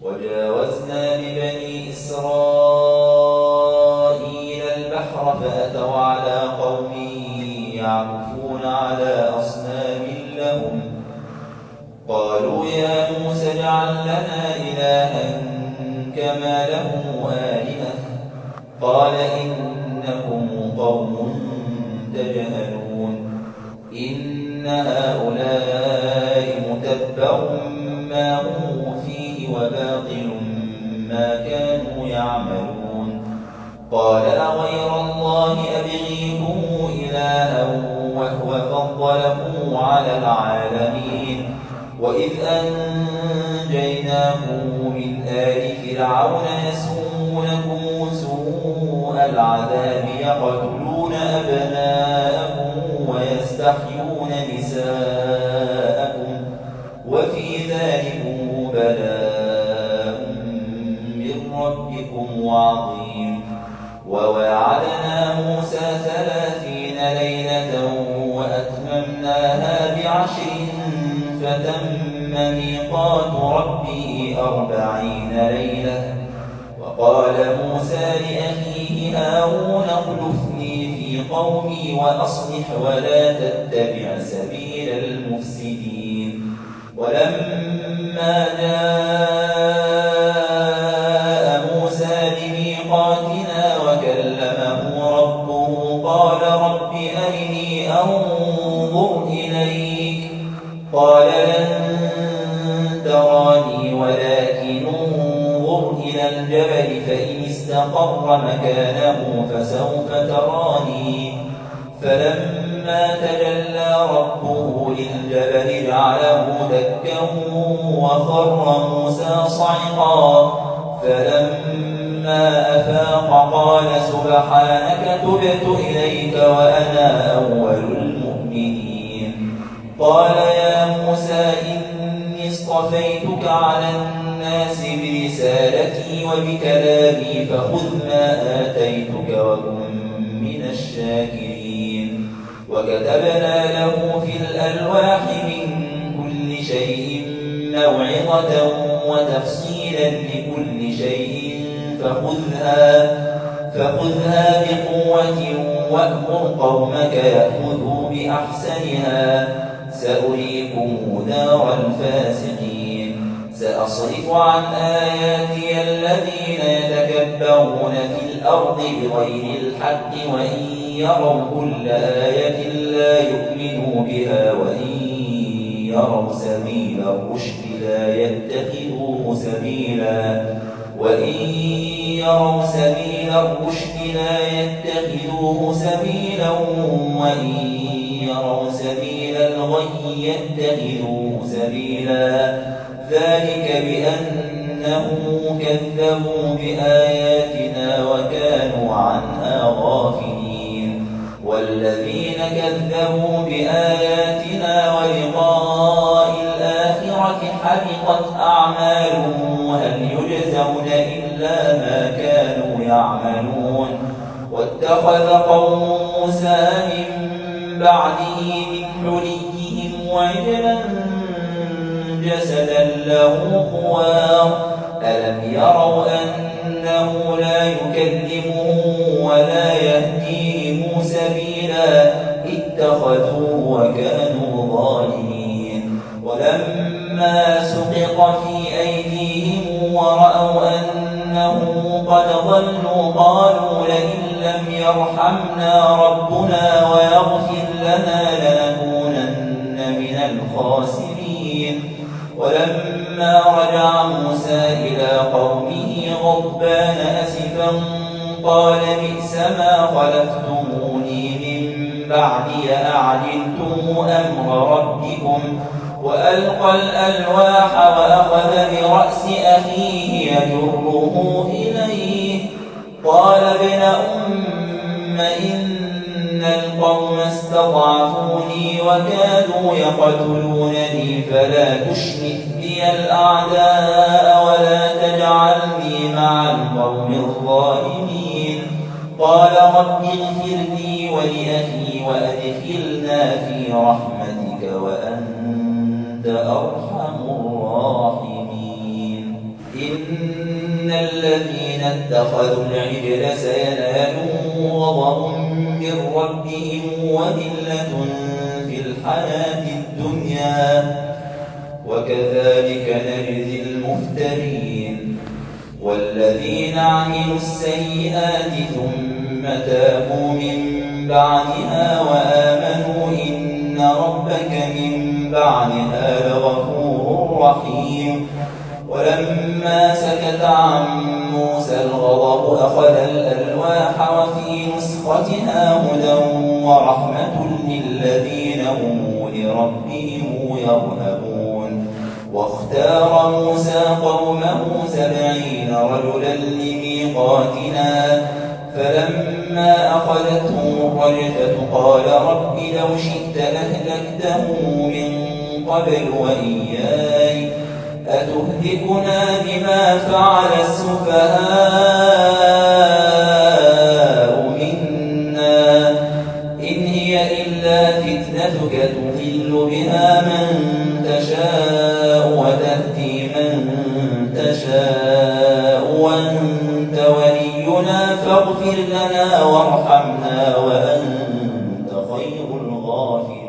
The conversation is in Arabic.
وجاوزنا ببني إسرائيل البحر فأتوا على قوم يعكفون على أصنام لهم قالوا يا موسى اجعل لنا إلها كما لهم آلهة قال إنكم قوم تجهلون إن هؤلاء متبر ما هم فيه وباطل ما كانوا يعملون قال أغير الله أبغيكم إلها وهو فضلكم على العالمين وإذ أنجيناكم من آل فرعون يسومونكم سوء العذاب يقتلون أبناءكم ويستحيون نساءكم وفي ذلكم بلاء من ربكم عظيم وواعدنا موسى 30 ليلة وأتممناها ب10 فتم ميقات ربه 40 ليلة وقال موسى لأخيه هارون اخلفني في قومي وأصلح ولا تتبع سبيل المفسدين ولما جاء موسى لميقاتنا وكلمه ربه قال رب أرني أنظر إليك قال لن تراني ولكن انظر إلى الجبل فإن استقر مكانه فسوف تراني فلما تجلى ربه للجبل جعله دكا وخر موسى صعقا فلما أفاق قال سبحانك تبت إليك وأنا أول المؤمنين قال يا موسى إني اصطفيتك على الناس برسالتي وبكلامي فخذ ما آتيتك وكن من الشاكرين وكتبنا له في الألواح من كل شيء موعظة وتفصيلا لكل شيء فخذها بقوة وأمر قومك يأخذوا بأحسنها سأريكم دار الفاسقين سأصرف عن آياتي الذين يتكبرون في الأرض بغير الحق وإن يروا كل آية لا يؤمنوا بها وإن يروا سبيل الرشد لا يتخذوه سبيلا وإن يروا سبيل الغي يتخذوه سبيلا ذلك بأنهم كذبوا بآياتنا وكانوا عنها غافلين والذين كذبوا بآياتنا ولقاء الآخرة حبطت أعمالهم وهل يجزون إلا ما كانوا يعملون واتخذ قوم موسى من بعده من حليهم وعجلا جسدا له خوار ألم يروا أنه لا يكلمهم ولا يهديهم سبيلا اتخذوه وكانوا ظالمين ولما سقط في أيديهم ورأوا أنهم قد ضلوا قالوا لئن لم يرحمنا ربنا ويغفر لنا لنكونن من الخاسرين ولما رجع موسى إلى قومه غضبان أسفا قال بئس ما خلفتموني من بعدي أعجلتم أمر ربكم وألقى الألواح وأخذ برأس أخيه يجره إليه قال ابن أم إن القوم استضعفوني وكادوا يقتلونني فلا تشمت بي الأعداء ولا تجعلني مع القوم الظالمين قال رب اغفر لي ولأخي وأدخلنا في رحمتك وأنت أرحم الراحمين إن الذين اتخذوا العجل سينالهم غضب من ربهم وذلة في الحياة الدنيا وكذلك نجزي المفترين والذين عملوا السيئات ثم تابوا من بعدها وآمنوا إن ربك من بعدها لغفور رحيم ولما سكت عن موسى الغضب أخذ الألواح وفي نسختها هدى ورحمة للذين هم لربهم يرهبون واختار موسى قومه 70 رجلا لميقاتنا فلما أخذتهم الرجفة قال رب لو شئت أهلكتهم من قبل وإياي أتهلكنا بما فعل السفهاء منا إن هي إلا فتنتك تضل بها من تشاء وتهدي من تشاء وأنت ولينا فاغفر لنا وارحمنا وأنت خير الغافرين